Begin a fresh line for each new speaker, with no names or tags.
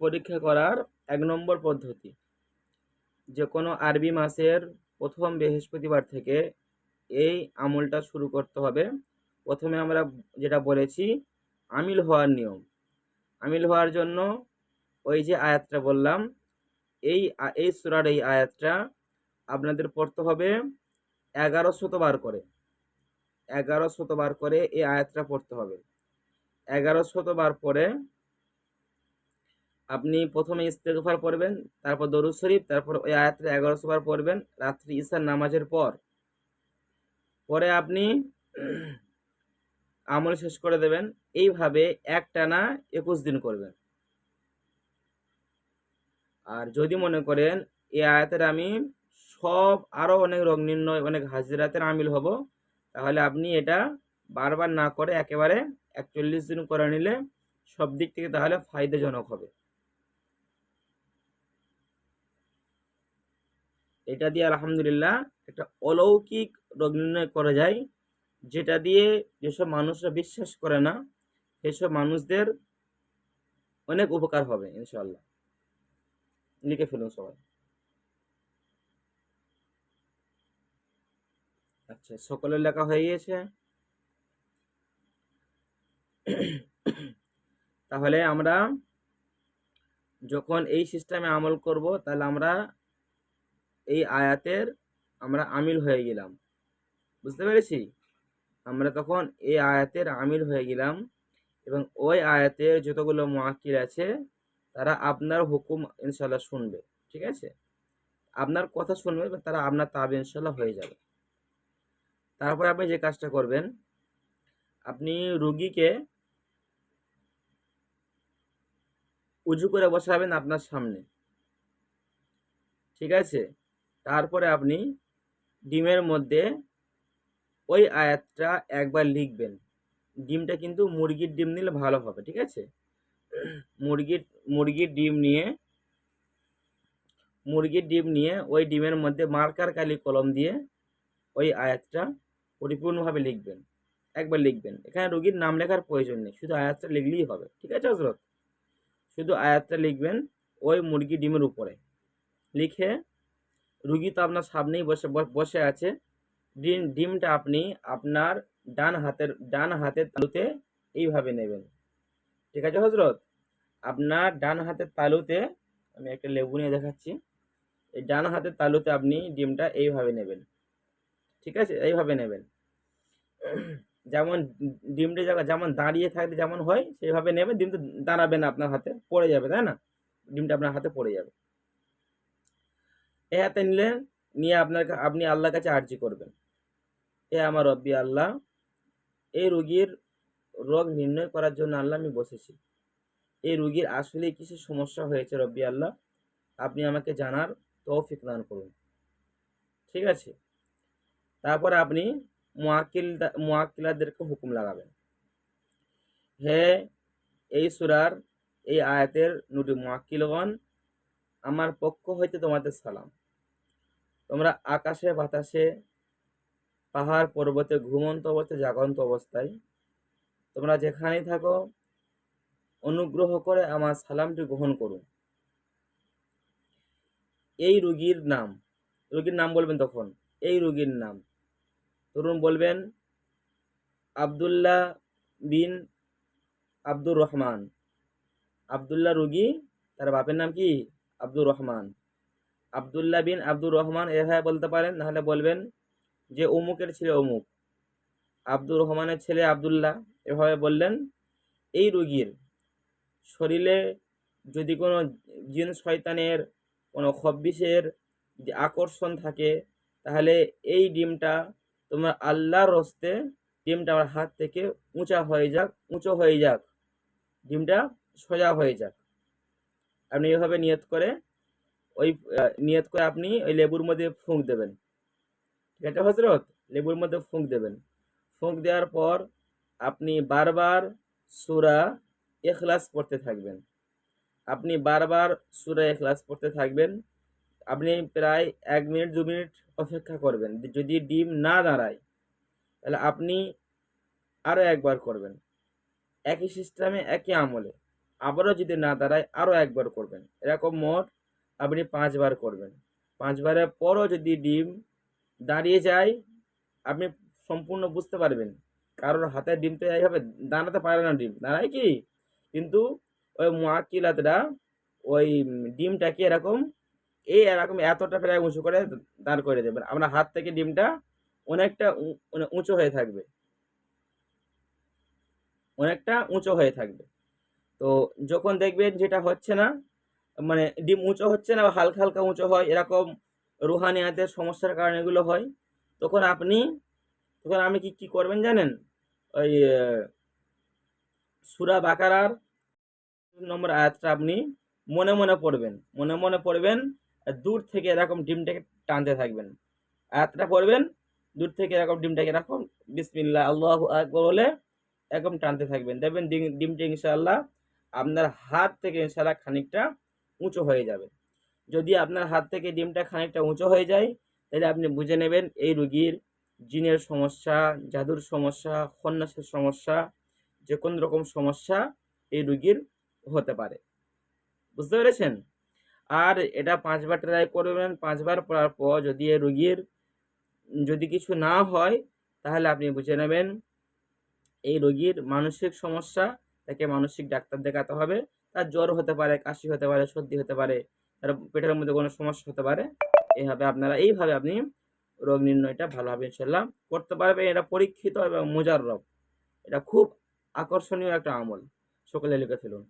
পরীক্ষা করার ১ নম্বর পদ্ধতি, যে কোনো আরবি মাসের প্রথম বৃহস্পতিবার থেকে এই আমলটা শুরু করতে হবে। প্রথমে আমরা যেটা বলেছি, আমিল হওয়ার নিয়ম। আমিল হওয়ার জন্য ওই যে আয়াতটা বললাম, এই সূরার এই আয়াতটা আপনাদের পড়তে হবে ১১০০ বার করে। ১১০০ বার করে এই আয়াতটা পড়তে হবে। ১১০০ বার পরে আপনি প্রথমে ইস্তেগফার পড়বেন, তারপর দরুদ শরীফ, তারপর ওই আয়াতটা ১১০০ বার পড়বেন রাত্রি ঈশার নামাজের পর। পরে আপনি আমল শেষ করে দেবেন। এইভাবে একটানা ২১ দিন করবেন। আর যদি মনে করেন এই আয়াতের আমি সব আরও অনেক রোগ নির্ণয়, অনেক হাজিরাতের আমিল হব, তাহলে আপনি এটা বারবার না করে একেবারে ৪১ দিন করে নিলে সব দিক থেকে তাহলে ফায়দাজনক হবে। এটা দিয়ে আলহামদুলিল্লাহ একটা অলৌকিক রোগ নির্ণয় করা যায়, যেটা দিয়ে যেসব মানুষরা বিশ্বাস করে না সেসব মানুষদের অনেক উপকার হবে ইনশাআল্লাহ। লিখে ফেলুন সবাই। আচ্ছা, সকলের লেখা হয়ে গিয়েছে? তাহলে আমরা যখন এই সিস্টেমে আমল করব, তাহলে আমরা এই আয়াতের আমরা আমিল হয়ে গেলাম। বুঝতে পেরেছি? আমরা তখন এই আয়াতের আমিল হয়ে গেলাম এবং ওই আয়াতের যতগুলো মুআক্কিল আছে তারা আপনার হুকুম ইনশাআল্লাহ শুনবে। ঠিক আছে? আপনার কথা শুনবে, তারা আপনার তাবে ইনশাআল্লাহ হয়ে যাবে। তারপরে আপনি যে কাজটা করবেন, আপনি রুগীকে উজু করে বসাবেন আপনার সামনে। ঠিক আছে? তারপরে আপনি ডিমের মধ্যে ওই আয়াতটা একবার লিখবেন। ডিমটা কিন্তু মুরগির ডিম নিলে ভালো হবে। ঠিক আছে? মুরগির মুরগির ডিম নিয়ে ওই ডিমের মধ্যে মার্কার কালি কলম দিয়ে ওই আয়াতটা পরিপূর্ণভাবে লিখবেন। একবার লিখবেন। এখানে রোগীর নাম লেখার প্রয়োজন নেই, শুধু আয়াতটা লিখলেই হবে। ঠিক আছে হযরত? শুধু আয়াতটা লিখবেন ওই মুরগি ডিমের উপরে। লিখে রুগী তো আপনার সামনেই বসে আছে। ডিমটা আপনি আপনার ডান হাতের তালুতে এইভাবে নেবেন। ঠিক আছে হযরত? আপনার ডান হাতের তালুতে, আমি একটা লেবু নিয়ে দেখাচ্ছি। এই ডান হাতের তালুতে আপনি ডিমটা এইভাবে নেবেন। ঠিক আছে? এইভাবে নেবেন। যেমন ডিমটা যেমন দাঁড়িয়ে থাকলে যেমন হয় সেইভাবে নেবেন। ডিমটা দাঁড়াবে না, আপনার হাতে পড়ে যাবে, তাই না? ডিমটা আপনার হাতে পড়ে যাবে। এই হাতে নিলেন, নিয়ে আপনি আল্লাহর কাছে আরজি করবেন, এ আমার রব্বি আল্লাহ, এই রোগীর রোগ নির্ণয় করার জন্য আল্লাহ আমি বসেছি। এই রোগীর আসলে কিসের সমস্যা হয়েছে রব্বি আল্লাহ, আপনি আমাকে জানার তৌফিক দান করুন। ঠিক আছে? তারপরে আপনি মুআক্কিলাদেরকে হুকুম লাগাবেন, হে এই সূরার এই আয়াতের নুরি মুআক্কিলগণ, আমার পক্ষ হইতে তোমাদের সালাম। তোমরা আকাশে বাতাসে, পাহাড় পর্বতে, ঘুমন্ত অবস্থায়, জাগন্ত অবস্থায়, তোমরা যেখানেই থাকো, অনুগ্রহ করে আমার সালামটি গ্রহণ করুন। এই রোগীর নাম বলবেন। তখন এই রোগীর নাম ধরুন বলবেন আব্দুল্লাহ বিন আব্দুর রহমান। আব্দুল্লাহ রোগী, তার বাপের নাম কি? আব্দুর রহমান। আব্দুল্লাহ বিন আব্দুর রহমান এভাবে বলতে পারেন। নাহলে বলবেন যে অমুকের ছেলে অমুক, আব্দুর রহমানের ছেলে আব্দুল্লাহ। এভাবে বললেন। এই রোগীর শরীরে যদি কোনো জিন শয়তানের কোনো খব্বিসের যে আকর্ষণ থাকে, তাহলে এই ডিমটা তোমার আল্লাহর হস্তে, ডিমটা আমার হাত থেকে উঁচু হয়ে যাক, ডিমটা সোজা হয়ে যাক। আপনি এভাবে নিয়ত করে আপনি ওই লেবুর মধ্যে ফুঁক দেবেন। ঠিক আছে হযরত? লেবুর মধ্যে ফুঁক দেবেন। ফুঁক দেওয়ার পর আপনি বারবার সূরা ইখলাস পড়তে থাকবেন। আপনি প্রায় ১ মিনিট ২ মিনিট অপেক্ষা করবেন। যদি ডিম না দাঁড়ায় তাহলে আপনি আরও একবার করবেন। একই সিস্টেমে, একই আমলে। আবারও যদি না দাঁড়ায় আরও একবার করবেন। এরকম মোট আপনি 5 বার করবেন। 5 বারের পরও যদি ডিম দাঁড়িয়ে যায়, আপনি সম্পূর্ণ বুঝতে পারবেন কারোর হাতে ডিম তো এইভাবে দাঁড়াতে পারে না, ডিম দাঁড়ায় কি, কিন্তু ওই মুয়াক্কিলাতরা ওই ডিমটাকে এরকম এরকম এতটা প্রায় উঁচু করে দাঁড় করে দেবেন। আপনার হাত থেকে ডিমটা অনেকটা মানে উঁচু হয়ে থাকবে, অনেকটা উঁচু হয়ে থাকবে। তো যখন দেখবেন যেটা হচ্ছে না, মানে ডিম উঁচু হচ্ছে না বা হালকা হালকা উঁচু হয়, এরকম রুহানিয়াতের সমস্যার কারণে এগুলো হয়, তখন আপনি কি করবেন জানেন? ওই সূরা বাকারার নম্বর আয়াতটা আপনি মনে মনে পড়বেন, মনে মনে পড়বেন, আর দূর থেকে এরকম ডিমটাকে টানতে থাকবেন। আয়াতটা পড়বেন, দূর থেকে এরকম ডিমটাকে এরকম বিসমিল্লাহ আল্লাহু আকবার বলে এরকম টানতে থাকবেন। দেখবেন ডিমটা ইনশাআল্লাহ আপনার হাত থেকে ইনশাআল্লাহ খানিকটা উঁচু হয়ে যাবে। যদি আপনার হাত থেকে ডিমটা খানিকটা উঁচু হয়ে যায়, তাহলে আপনি বুঝে নেবেন এই রুগীর জিনের সমস্যা, জাদুর সমস্যা, খন্নাসের সমস্যা, যে কোন রকম সমস্যা এই রুগীর হতে পারে। বুঝতে পেরেছেন? আর এটা 5 বার ট্রাই করবেন। 5 বার পড়ার পর যদি এই রুগীর যদি কিছু না হয়, তাহলে আপনি বুঝে নেবেন এই রোগীর মানসিক সমস্যা, তাকে মানসিক ডাক্তার দেখাতে হবে। তার জ্বর হতে পারে, কাশি হতে পারে, সর্দি হতে পারে, তার পেটের মধ্যে কোনো সমস্যা হতে পারে। এইভাবে আপনি রোগ নির্ণয়টা ভালোভাবে ইনশাল্লাহ করতে পারবেন। এটা পরীক্ষিত এবং মুজাররব। এটা খুব আকর্ষণীয় একটা আমল। সকলে লিখে ফেলুন।